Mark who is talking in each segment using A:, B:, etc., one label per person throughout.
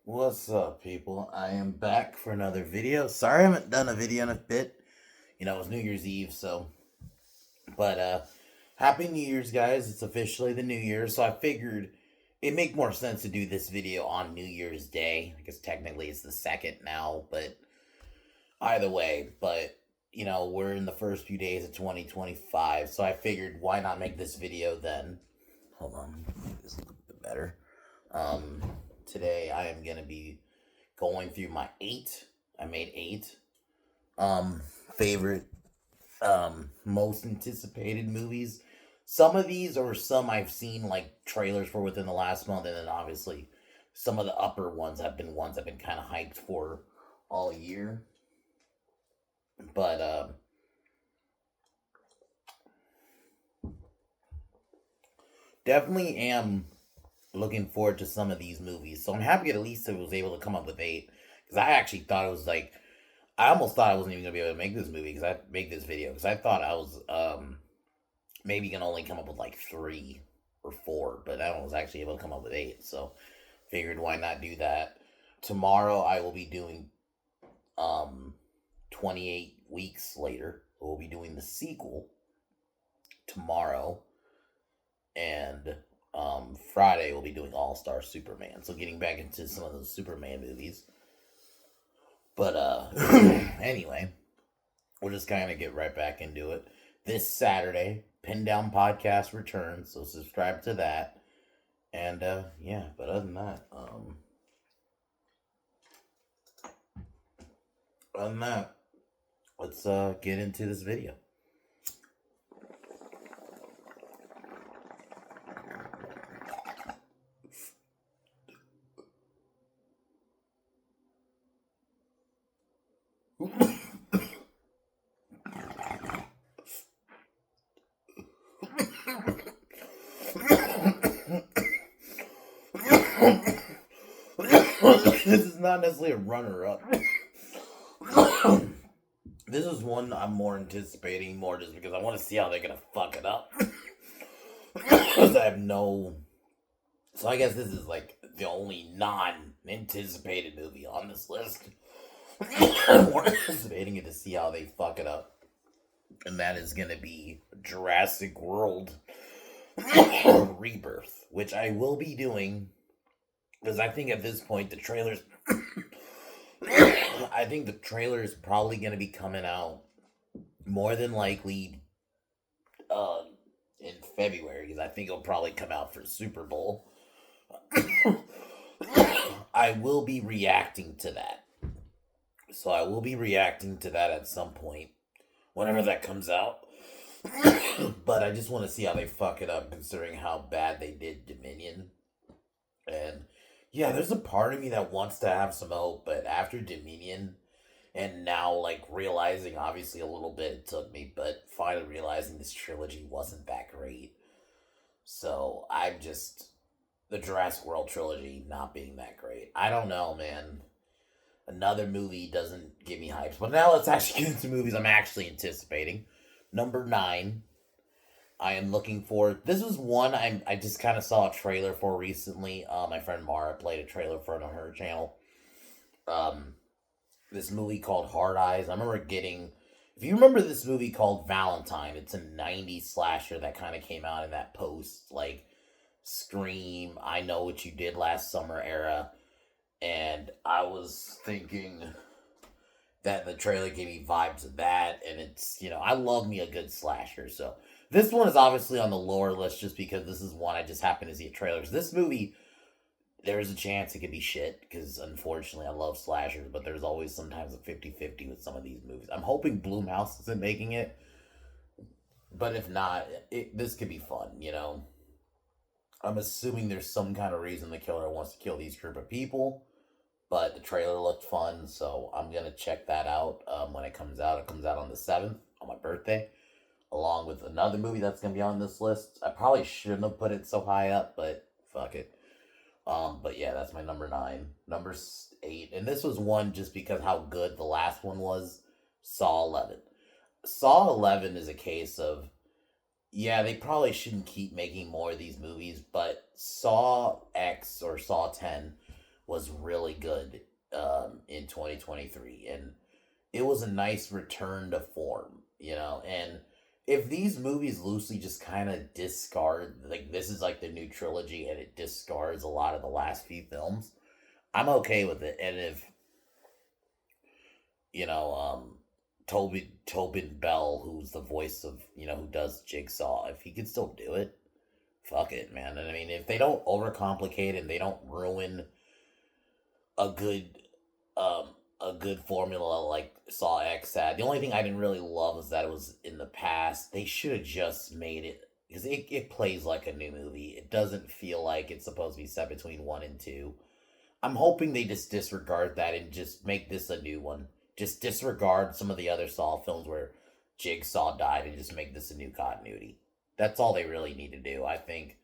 A: What's up, people? I am back for another video. Sorry I haven't done a video in a bit. It was New Year's Eve, so. But, Happy New Year's, guys. It's officially the New Year, so I figured it'd make more sense to do this video on New Year's Day. I guess technically it's the second now, but either way. But, we're in the first few days of 2025, so I figured why not make this video then? Hold on, make this a little bit better. Um, Today I am gonna be going through my eight. I made eight um favorite most anticipated movies. Some of these or some I've seen like trailers for within the last month, and then obviously some of the upper ones I've been kind of hyped for all year. But Definitely am looking forward to some of these movies. So I'm happy at least I was able to come up with eight because I actually thought it was like I almost thought I wasn't even gonna be able to make this movie because I make this video because I thought I was maybe gonna only come up with like three or four, but I was actually able to come up with eight. So figured why not do that. Tomorrow I will be doing um 28 weeks later. We'll be doing the sequel tomorrow, and Friday we'll be doing All Star Superman. So getting back into some of those Superman movies. But Anyway, we'll just kind of get right back into it. This Saturday, Pin Down Podcast returns, so subscribe to that. And Yeah, but other than that, let's get into this video. This is not necessarily a runner up. This is one I'm more anticipating more just because I want to see how they're gonna fuck it up. Because I have no. So I guess this is like the only non-anticipated movie on this list. I'm more anticipating it to see how they fuck it up, and that is gonna be Jurassic World Rebirth, which I will be doing because I think at this point the trailers. I think the trailer is probably going to be coming out more than likely uh, in February because I think it'll probably come out for Super Bowl. I will be reacting to that. So I will be reacting to that at some point, whenever that comes out. But I just want to see how they fuck it up considering how bad they did Dominion. And yeah, there's a part of me that wants to have some hope, but after Dominion and now like realizing obviously a little bit it took me, but finally realizing this trilogy wasn't that great. So I'm just the Jurassic World trilogy not being that great. I don't know, man. Another movie doesn't give me hypes. But now let's actually get into movies I'm actually anticipating. Number 9, I am looking for. This was one I just kind of saw a trailer for recently. My friend Mara played a trailer for it on her channel. Um, this movie called Hard Eyes. I remember getting. If you remember this movie called Valentine, it's a '90s slasher that kind of came out in that post like Scream, I Know What You Did Last Summer era, and I was thinking that the trailer gave me vibes of that, and I love me a good slasher, so this one is obviously on the lower list just because this is one I just happened to see a trailer. 'Cause this movie, there's a chance it could be shit, because unfortunately I love slashers, but there's always sometimes a 50-50 with some of these movies. I'm hoping Bloomhouse isn't making it, but if not, this could be fun. I'm assuming there's some kind of reason the killer wants to kill these group of people, but the trailer looked fun, so I'm gonna check that out when it comes out. It comes out on the 7th on my birthday, along with another movie that's gonna be on this list. I probably shouldn't have put it so high up, but fuck it. But yeah, that's my number 9. Number 8, and this was one just because how good the last one was. Saw 11. Saw 11 is a case of yeah, they probably shouldn't keep making more of these movies, but Saw X or Saw 10 was really good in 2023, and it was a nice return to form, and if these movies loosely just kind of discard, like, this is like the new trilogy and it discards a lot of the last few films, I'm okay with it. And if, you know, Tobin Bell, who's the voice of, who does Jigsaw, if he could still do it, fuck it, man. And I mean, if they don't overcomplicate and they don't ruin a good a good formula like Saw X had. The only thing I didn't really love was that it was in the past. They should have just made it, because it plays like a new movie. It doesn't feel like it's supposed to be set between one and two. I'm hoping they just disregard that and just make this a new one. Just disregard some of the other Saw films where Jigsaw died and just make this a new continuity. That's all they really need to do. I think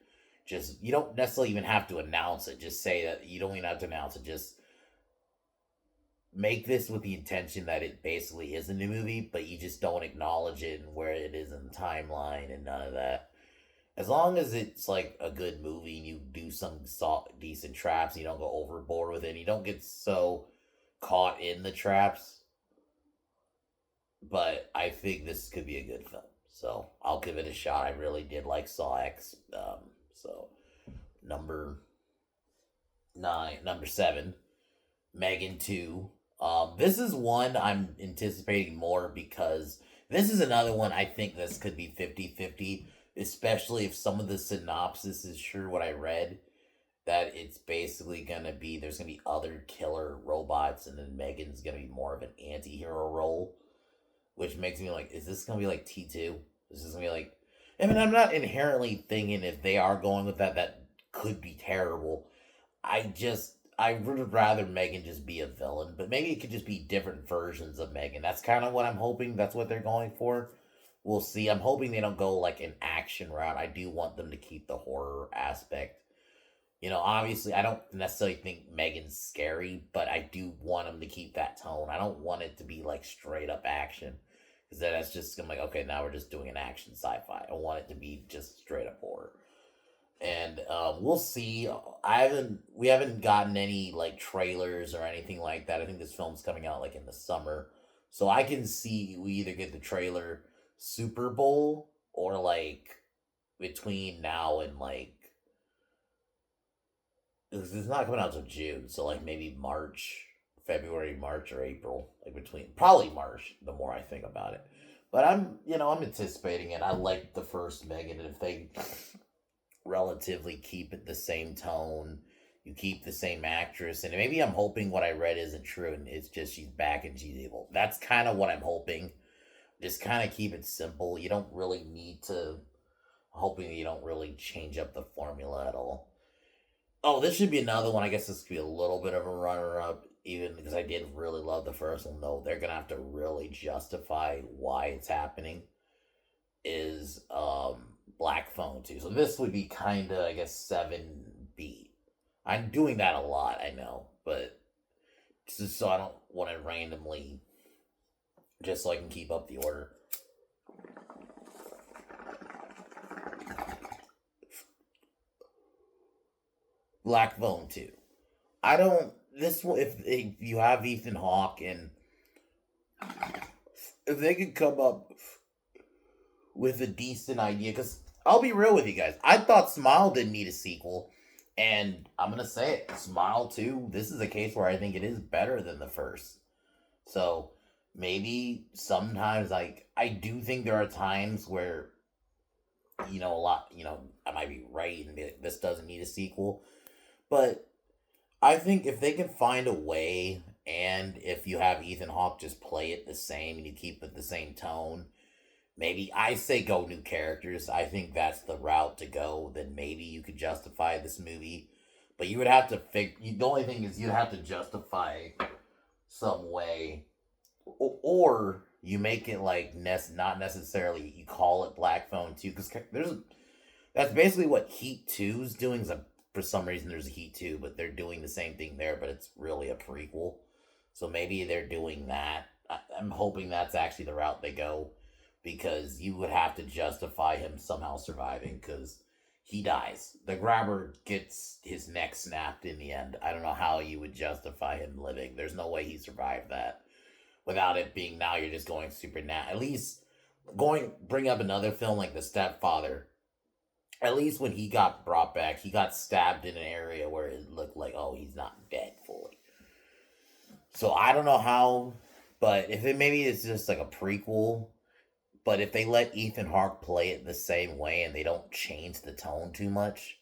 A: just, you don't necessarily even have to announce it. Just say that you don't even have to announce it. Just make this with the intention that it basically is a new movie, but you just don't acknowledge it and where it is in the timeline and none of that. As long as it's like a good movie and you do some decent traps, you don't go overboard with it, you don't get so caught in the traps. But I think this could be a good film, so I'll give it a shot. I really did like Saw X. So number 7, Megan 2. This is one I'm anticipating more because this is another one I think this could be 50-50, especially if some of the synopsis is sure what I read, that it's basically going to be, there's going to be other killer robots and then Megan's going to be more of an anti-hero role, which makes me like, is this going to be like T2? Is this going to be like, I mean, I'm not inherently thinking if they are going with that, that could be terrible. I would rather Megan just be a villain, but maybe it could just be different versions of Megan. That's kind of what I'm hoping. That's what they're going for. We'll see. I'm hoping they don't go like an action route. I do want them to keep the horror aspect. Obviously, I don't necessarily think Megan's scary, but I do want them to keep that tone. I don't want it to be like straight up action, because then that's just gonna be like, okay, now we're just doing an action sci-fi. I want it to be just straight up horror. And we'll see. We haven't gotten any like trailers or anything like that. I think this film's coming out like in the summer, so I can see we either get the trailer Super Bowl or like between now and like, it's not coming out until June, so like maybe February, March, or April, like between probably March. The more I think about it, but I'm anticipating it. I like the first Megan, and if they relatively keep it the same tone, you keep the same actress, and maybe I'm hoping what I read isn't true and it's just she's back and she's able. That's kind of what I'm hoping. Just kind of keep it simple. You don't really need to, hoping you don't really change up the formula at all. Oh, this should be another one. I guess this could be a little bit of a runner up, even because I did really love the first one, though they're gonna have to really justify why it's happening. Is Black Phone 2. So this would be kind of, I guess, 7B. I'm doing that a lot, I know, but just so I don't want to randomly, just so I can keep up the order. Black Phone 2. I don't, this one, if you have Ethan Hawke, and if they could come up with a decent idea, because I'll be real with you guys, I thought Smile didn't need a sequel, and I'm gonna say it, Smile 2, this is a case where I think it is better than the first. So maybe sometimes, like, I do think there are times where, a lot, I might be right and this doesn't need a sequel, but I think if they can find a way, and if you have Ethan Hawke just play it the same and you keep it the same tone, maybe I say go new characters. I think that's the route to go. Then maybe you could justify this movie, but you would have to the only thing is you'd have to justify some way, or you make it like not necessarily you call it Black Phone 2, because that's basically what Heat 2 is doing. For some reason there's a Heat 2, but they're doing the same thing there, but it's really a prequel. So maybe they're doing that. I'm hoping that's actually the route they go, because you would have to justify him somehow surviving, because he dies. The grabber gets his neck snapped in the end. I don't know how you would justify him living. There's no way he survived that without it being now you're just going super at least bring up another film like The Stepfather. At least when he got brought back, he got stabbed in an area where it looked like, oh, he's not dead fully. So I don't know how, but if it maybe it's just like a prequel, but if they let Ethan Hawke play it the same way and they don't change the tone too much,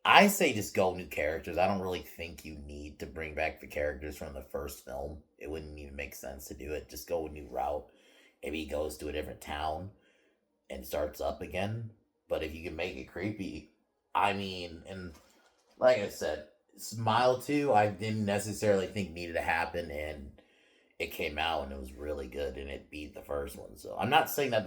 A: I say just go new characters. I don't really think you need to bring back the characters from the first film. It wouldn't even make sense to do it. Just go a new route. Maybe he goes to a different town and starts up again. But if you can make it creepy, I mean, and like I said, Smile 2, I didn't necessarily think needed to happen, and it came out and it was really good and it beat the first one. So I'm not saying that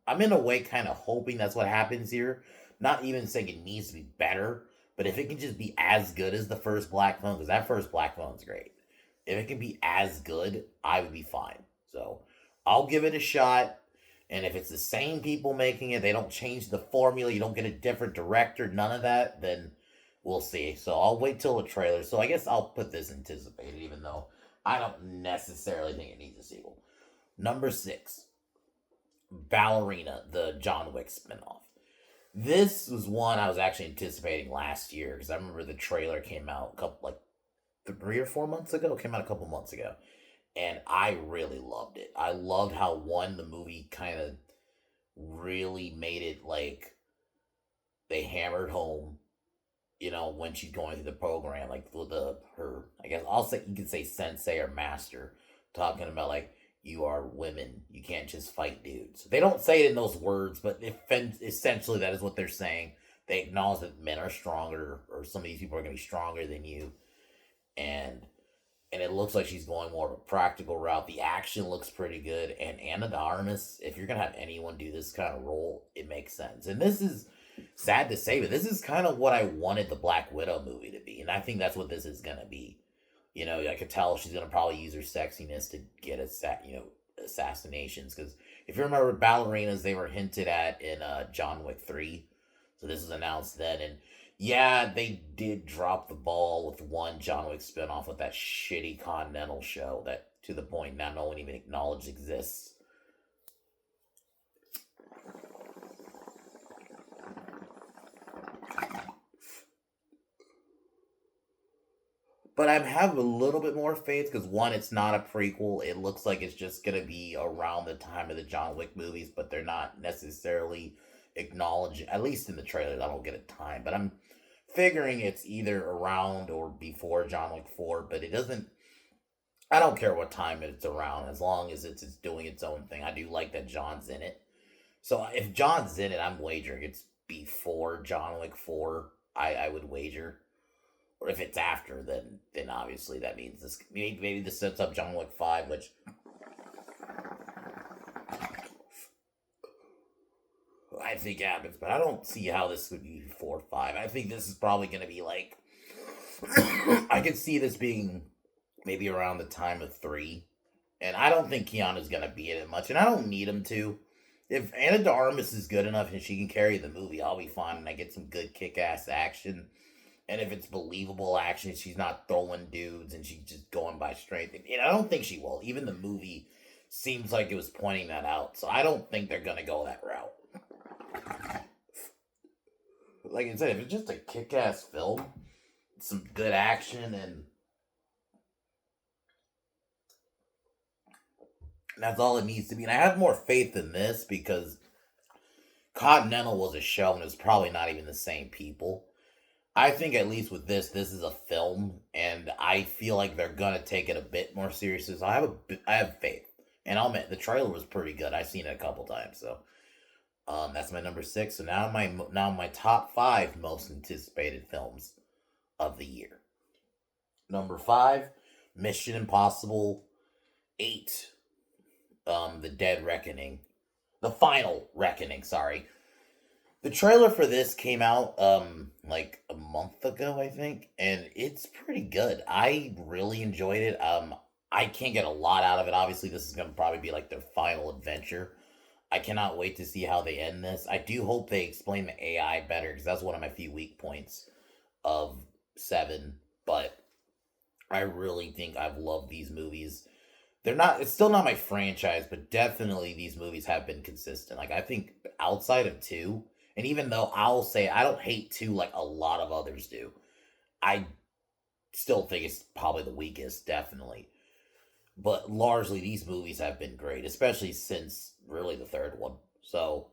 A: I'm in a way kind of hoping that's what happens here. Not even saying it needs to be better, but if it can just be as good as the first Black Phone, because that first Black Phone's great. If it can be as good, I would be fine. So I'll give it a shot. And if it's the same people making it, they don't change the formula, you don't get a different director, none of that, then we'll see. So I'll wait till the trailer. So I guess I'll put this anticipated, even though I don't necessarily think it needs a sequel. Number 6, Ballerina, the John Wick spinoff. This was one I was actually anticipating last year because I remember the trailer came out a couple, like 3 or 4 months ago. It came out a couple months ago, and I really loved it. I loved how the movie kind of really made it like they hammered home, when she's going through the program, like with her, I guess I'll say you could say sensei or master, talking about like you are women, you can't just fight dudes. They don't say it in those words, but essentially that is what they're saying. They acknowledge that men are stronger, or some of these people are going to be stronger than you, and it looks like she's going more of a practical route. The action looks pretty good, and Ana de Armas, if you're going to have anyone do this kind of role, it makes sense. And this is sad to say, but this is kind of what I wanted the Black Widow movie to be, and I think that's what this is going to be. I could tell she's going to probably use her sexiness to get assassinations, because if you remember Ballerinas, they were hinted at in John Wick 3, so this was announced then, and yeah, they did drop the ball with one John Wick spinoff with that shitty Continental show that, to the point now, no one even acknowledges exists. But I have a little bit more faith because, one, it's not a prequel. It looks like it's just going to be around the time of the John Wick movies, but they're not necessarily acknowledging, at least in the trailers, I don't get a time. But I'm figuring it's either around or before John Wick 4, but it doesn't, I don't care what time it's around as long as it's doing its own thing. I do like that John's in it. So if John's in it, I'm wagering it's before John Wick 4, I would wager. Or if it's after, then obviously that means this maybe this sets up John Wick 5, which I think happens, but I don't see how this would be 4 or 5. I think this is probably going to be like I could see this being maybe around the time of 3, and I don't think Keanu's going to be in it much, and I don't need him to. If Ana de Armas is good enough and she can carry the movie, I'll be fine, and I get some good kick-ass action. And if it's believable action, she's not throwing dudes and she's just going by strength. And I don't think she will. Even the movie seems like it was pointing that out. So I don't think they're going to go that route. Like I said, if it's just a kick-ass film, some good action, and that's all it needs to be. And I have more faith in this because Continental was a show and it was probably not even the same people. I think at least with this is a film, and I feel like they're gonna take it a bit more seriously. So I have faith, and I'll admit the trailer was pretty good. I've seen it a couple times, so that's my number 6. So now my top 5 most anticipated films of the year. Number 5, Mission Impossible 8, The Dead Reckoning, the Final Reckoning. Sorry. The trailer for this came out like a month ago, I think, and it's pretty good. I really enjoyed it. I can't get a lot out of it. Obviously, this is going to probably be like their final adventure. I cannot wait to see how they end this. I do hope they explain the AI better because that's one of my few weak points of Seven. But I really think I've loved these movies. They're not. It's still not my franchise, but definitely these movies have been consistent. Like I think outside of two, and even though I'll say I don't hate two like a lot of others do, I still think it's probably the weakest, definitely. But largely, these movies have been great, especially since really the third one. So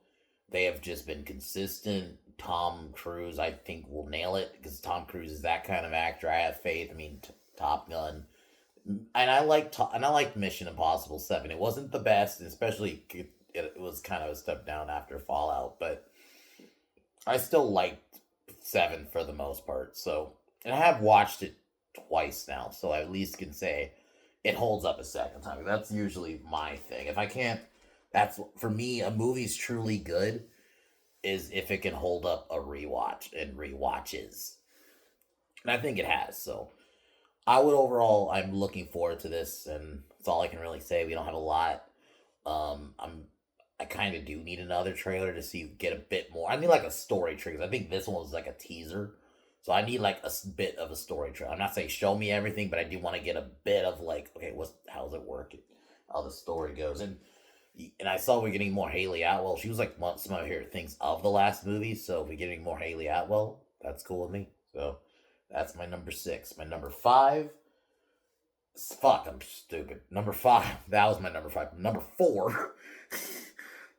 A: they have just been consistent. Tom Cruise, I think, will nail it because Tom Cruise is that kind of actor. I have faith. I mean, Top Gun, and I liked Mission Impossible 7. It wasn't the best, especially it was kind of a step down after Fallout, but I still liked 7 for the most part. So, and I have watched it twice now, so I at least can say it holds up a second time. That's usually my thing. If I can't, that's for me. A movie's truly good is if it can hold up a rewatch and rewatches, and I think it has. So I would overall, I'm looking forward to this, and that's all I can really say. We don't have a lot. I kind of do need another trailer to see get a bit more. I need like a story trailer. I think this one was like a teaser, so I need like a bit of a story trailer. I'm not saying show me everything, but I do want to get a bit of like, okay, how's it working, how the story goes, and I saw we're getting more Haley Atwell. She was like one some of my favorite things of the last movie. So if we're getting more Haley Atwell, that's cool with me. So that's my number 6. My number 5. Fuck, I'm stupid. Number 5. That was my number 5. Number 4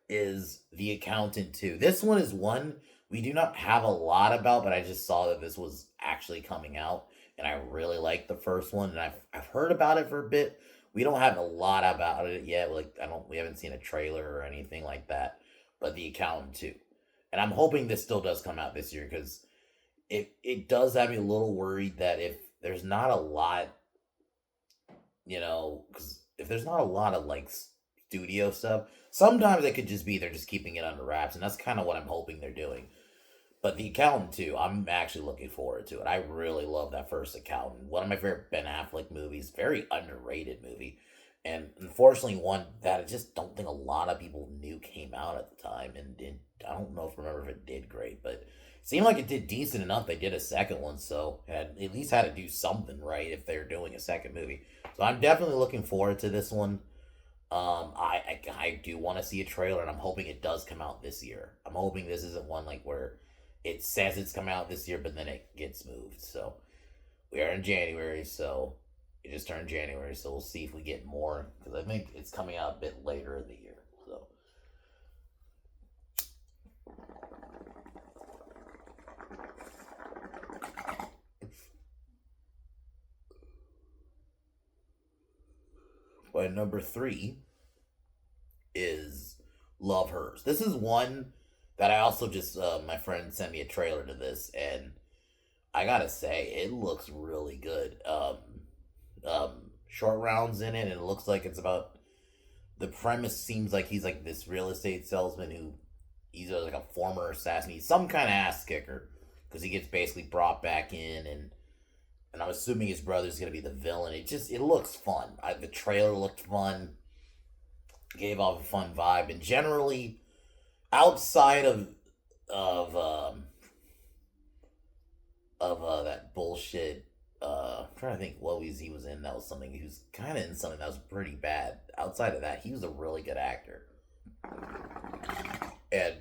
A: is The Accountant 2. This one is one we do not have a lot about, but I just saw that this was actually coming out, and I really like the first one, and I've heard about it for a bit. We don't have a lot about it yet. Like we haven't seen a trailer or anything like that. But The Accountant 2, and I'm hoping this still does come out this year because it does have me a little worried that if there's not a lot, because if there's not a lot of like studio stuff, sometimes it could just be they're just keeping it under wraps, and that's kind of what I'm hoping they're doing. But The Accountant 2, I'm actually looking forward to it. I really love that first Accountant. One of my favorite Ben Affleck movies. Very underrated movie. And unfortunately, one that I just don't think a lot of people knew came out at the time. I don't know remember if it did great, but it seemed like it did decent enough. They did a second one, so at least had to do something right if they're doing a second movie. So I'm definitely looking forward to this one. I do want to see a trailer, and I'm hoping it does come out this year. I'm hoping this isn't one like where it says it's coming out this year, but then it gets moved. So we are in January, so it just turned January, so we'll see if we get more because I think it's coming out a bit later in the year. So my number 3 is Love Hers. This is one that I also just my friend sent me a trailer to this, and I gotta say it looks really good. Short rounds in it, and it looks like it's about the premise. Seems like he's like this real estate salesman who he's like a former assassin. He's some kind of ass kicker because he gets basically brought back in, and I'm assuming his brother's gonna be the villain. It looks fun. The trailer looked fun, gave off a fun vibe, and generally outside of that bullshit. I'm trying to think what he was in. That was something he was kind of in something that was pretty bad. Outside of that, he was a really good actor, and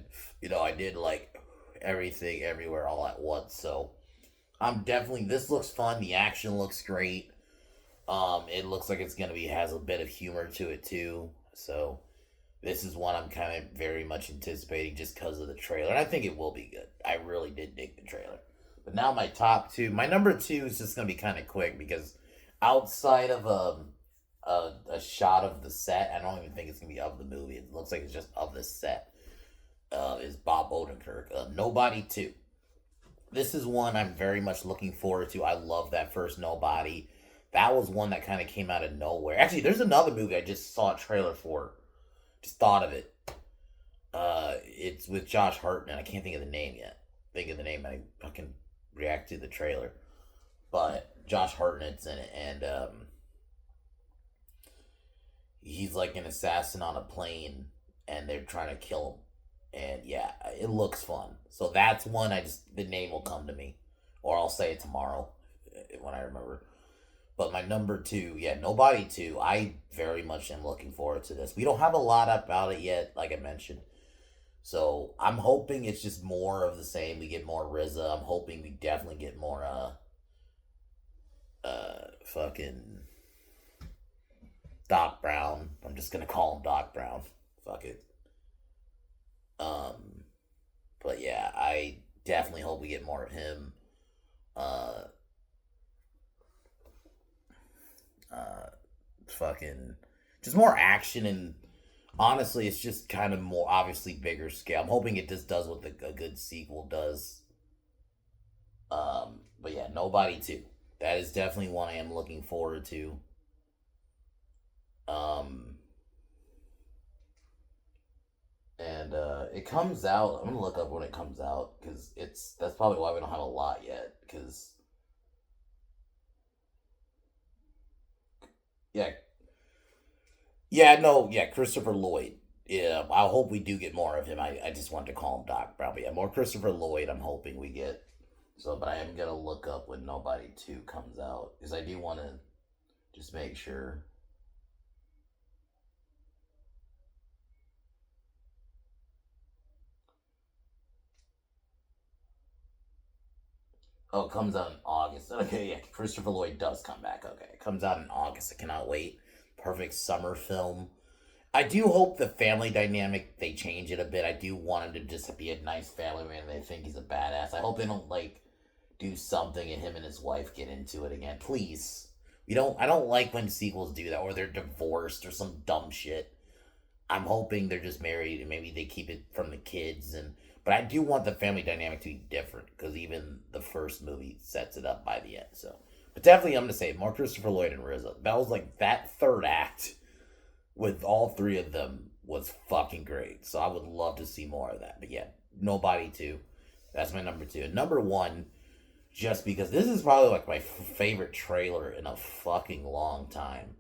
A: I did like Everything Everywhere All at Once. So I'm definitely. This looks fun. The action looks great. It looks like it's gonna be has a bit of humor to it too. So this is one I'm kind of very much anticipating just because of the trailer. And I think it will be good. I really did dig the trailer. But now my top 2. My number 2 is just going to be kind of quick because outside of a shot of the set, I don't even think it's going to be of the movie. It looks like it's just of the set. Is Bob Odenkirk. Nobody 2. This is one I'm very much looking forward to. I love that first Nobody. That was one that kind of came out of nowhere. Actually, there's another movie I just saw a trailer for. Just thought of it. It's with Josh Hartnett. I can't think of the name yet. Think of the name, I fucking react to the trailer. But Josh Hartnett's in it, and he's like an assassin on a plane, and they're trying to kill him. And yeah, it looks fun. So that's one. The name will come to me, or I'll say it tomorrow when I remember. But my number two, yeah, Nobody 2. I very much am looking forward to this. We don't have a lot about it yet, like I mentioned. So I'm hoping it's just more of the same. We get more RZA. I'm hoping we definitely get more fucking Doc Brown. I'm just gonna call him Doc Brown. Fuck it. Um, but yeah, I definitely hope we get more of him. Uh, fucking just more action, and honestly, it's just kind of more obviously bigger scale. I'm hoping it just does what a good sequel does. But yeah, Nobody 2. That is definitely one I am looking forward to. Um, and it comes out. I'm gonna look up when it comes out because that's probably why we don't have a lot yet. Because yeah, yeah, no, yeah, Christopher Lloyd. Yeah, I hope we do get more of him. I just wanted to call him Doc Brown, but yeah, more Christopher Lloyd. I'm hoping we get. So, but I am gonna look up when Nobody 2 comes out because I do want to just make sure. Oh, it comes out in August. Okay, yeah, Christopher Lloyd does come back. Okay, it comes out in August. I cannot wait. Perfect summer film. I do hope the family dynamic they change it a bit. I do want him to just be a nice family man. They think he's a badass. I hope they don't like do something and him and his wife get into it again. Please. We don't. I don't like when sequels do that or they're divorced or some dumb shit. I'm hoping they're just married and maybe they keep it from the kids and. But I do want the family dynamic to be different because even the first movie sets it up by the end. So, but definitely, I'm gonna say more Christopher Lloyd and RZA. That was like that third act with all three of them was fucking great. So I would love to see more of that. But yeah, Nobody 2. That's my number two. And number one, just because this is probably like my favorite trailer in a fucking long time.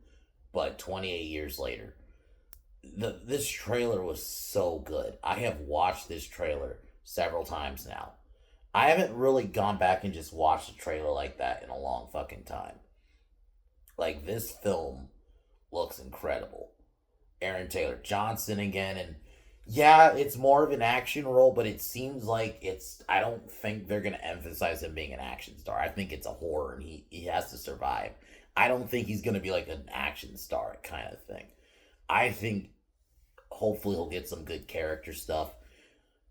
A: But 28 years later, this trailer was so good. I have watched this trailer several times now. I haven't really gone back and just watched a trailer like that in a long fucking time. Like this film looks incredible. Aaron Taylor Johnson again, and yeah, it's more of an action role, but it seems like it's. I don't think they're gonna emphasize him being an action star. I think it's a horror, and he has to survive. I don't think he's gonna be like an action star kind of thing. I think hopefully he'll get some good character stuff,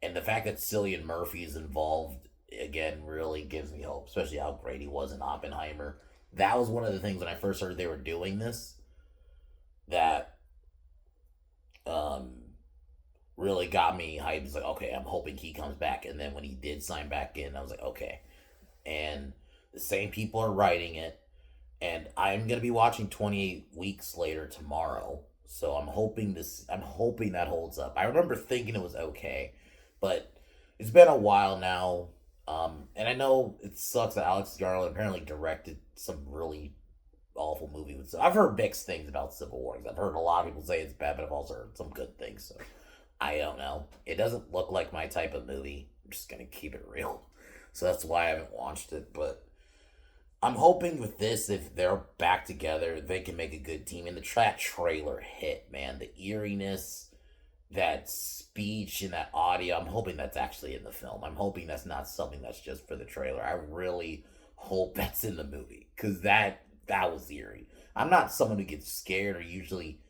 A: and the fact that Cillian Murphy is involved again really gives me hope, especially how great he was in Oppenheimer. That was one of the things when I first heard they were doing this that um really got me hyped. It's like, okay, I'm hoping he comes back. And then when he did sign back in, I was like, okay. And the same people are writing it. And I'm gonna be watching 28 Weeks Later tomorrow. So I'm hoping that holds up. I remember thinking it was okay, but it's been a while now. And I know it sucks that Alex Garland apparently directed some really awful movie with. I've heard mixed things about Civil War. I've heard a lot of people say it's bad, but I've also heard some good things. So I don't know. It doesn't look like my type of movie. I'm just gonna keep it real. So that's why I haven't watched it. But I'm hoping with this, if they're back together, they can make a good team. And the trailer hit, man. The eeriness, that speech, and that audio. I'm hoping that's actually in the film. I'm hoping that's not something that's just for the trailer. I really hope that's in the movie because that was eerie. I'm not someone who gets scared or usually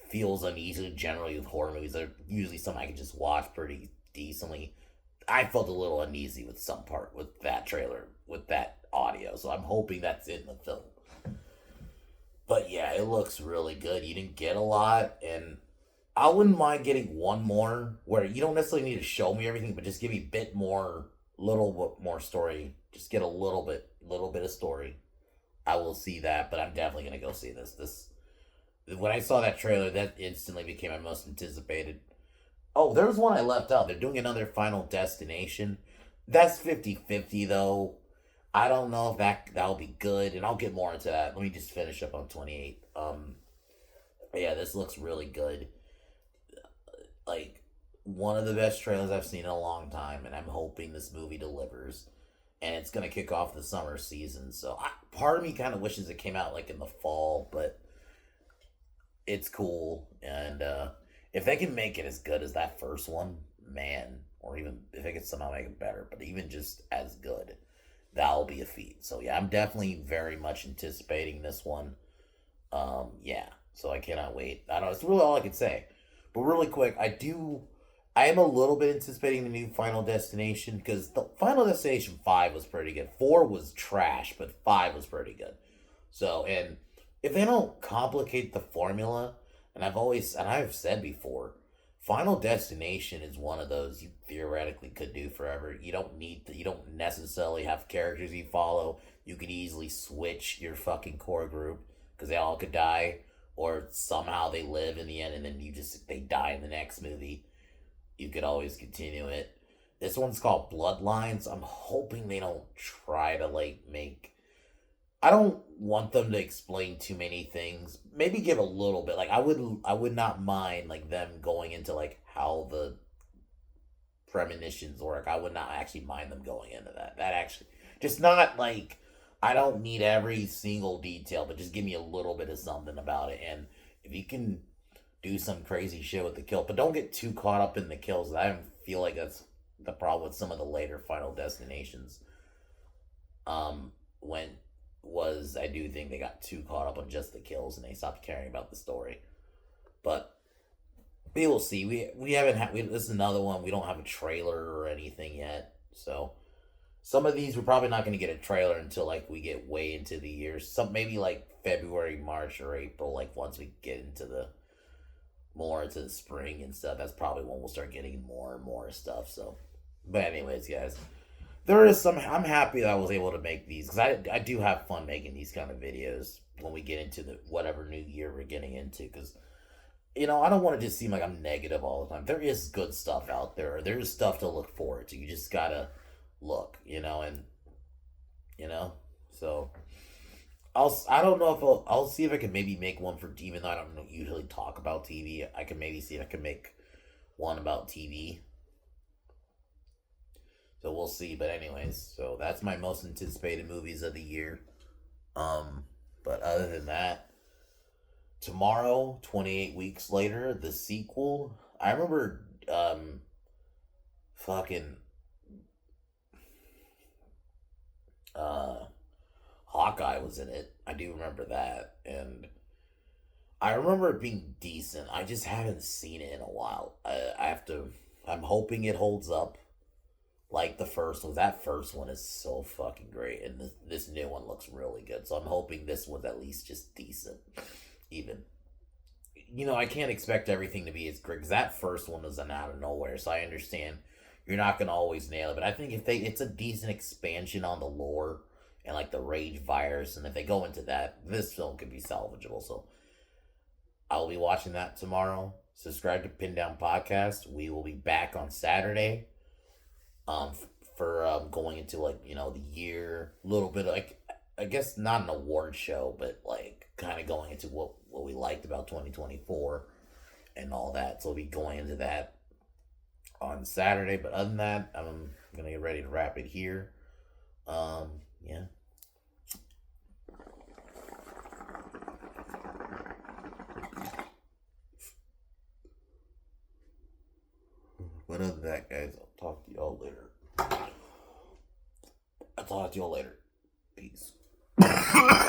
A: feels uneasy generally with horror movies. They're usually something I can just watch pretty decently. I felt a little uneasy with some part with that trailer, with that audio. So I'm hoping that's in the film. But yeah, it looks really good. You didn't get a lot, and I wouldn't mind getting one more where you don't necessarily need to show me everything, but just give me a bit more, little bit more story. Just get a little bit of story. I will see that, but I'm definitely gonna go see this. When I saw that trailer, that instantly became my most anticipated. Oh, there was one I left out. They're doing another Final Destination. That's 50-50 though. I don't know if that'll be good, and I'll get more into that. Let me just finish up on 28. Yeah, this looks really good. like one of the best trailers I've seen in a long time, and I'm hoping this movie delivers. And it's gonna kick off the summer season, so part of me kind of wishes it came out like in the fall, but it's cool. And if they can make it as good as that first one, man, or even if they could somehow make it better, but even just as good, that'll be a feat. So yeah, I'm definitely very much anticipating this one. Yeah, so I cannot wait. I don't know, it's really all I can say. But really quick, I am a little bit anticipating the new Final Destination, because the Final Destination 5 was pretty good. 4 was trash, but 5 was pretty good. So, and if they don't complicate the formula, and I've said before, Final Destination is one of those you theoretically could do forever. You don't necessarily have characters you follow. You could easily switch your fucking core group because they all could die, or somehow they live in the end, and then they die in the next movie. You could always continue it. This one's called Bloodlines. I'm hoping they don't try to like make. I don't want them to explain too many things. Maybe give a little bit. Like I would not mind like them going into like how the premonitions work. I would not actually mind them going into that. That actually just not like I don't need every single detail, but just give me a little bit of something about it. And if you can do some crazy shit with the kill, but don't get too caught up in the kills. I feel like that's the problem with some of the later Final Destinations. When was I do think they got too caught up on just the kills and they stopped caring about the story. But we will see. We haven't had. This is another one. We don't have a trailer or anything yet. So some of these we're probably not going to get a trailer until like we get way into the year. Some maybe like February, March, or April. Like once we get into the more into the spring and stuff, that's probably when we'll start getting more and more stuff. So, but anyways, guys, there is some. I'm happy that I was able to make these because I do have fun making these kind of videos when we get into the whatever new year we're getting into. Because I don't want to just seem like I'm negative all the time. There is good stuff out there. There's stuff to look forward to. You just gotta look, and so. I don't know if I'll see if I can maybe make one for, even though I don't usually talk about TV. I can maybe see if I can make one about TV. So we'll see. But anyways, so that's my most anticipated movies of the year. But other than that, tomorrow, 28 weeks later, the sequel. I remember, fucking, uh, Hawkeye was in it. I do remember that, and I remember it being decent. I just haven't seen it in a while. I have to. I'm hoping it holds up like the first one. That first one is so fucking great, and this new one looks really good. So I'm hoping this one's at least just decent. Even, I can't expect everything to be as great because that first one was an out of nowhere. So I understand you're not gonna always nail it, but I think it's a decent expansion on the lore and like the rage virus, and if they go into that, this film could be salvageable. So I'll be watching that tomorrow. Subscribe to Pin Down Podcast. We will be back on Saturday. For going into like the year, a little bit like I guess not an award show, but like kind of going into what we liked about 2024 and all that. So we'll be going into that on Saturday. But other than that, I'm gonna get ready to wrap it here. Yeah. But other than that, guys, I'll talk to y'all later. I'll talk to y'all later. Peace.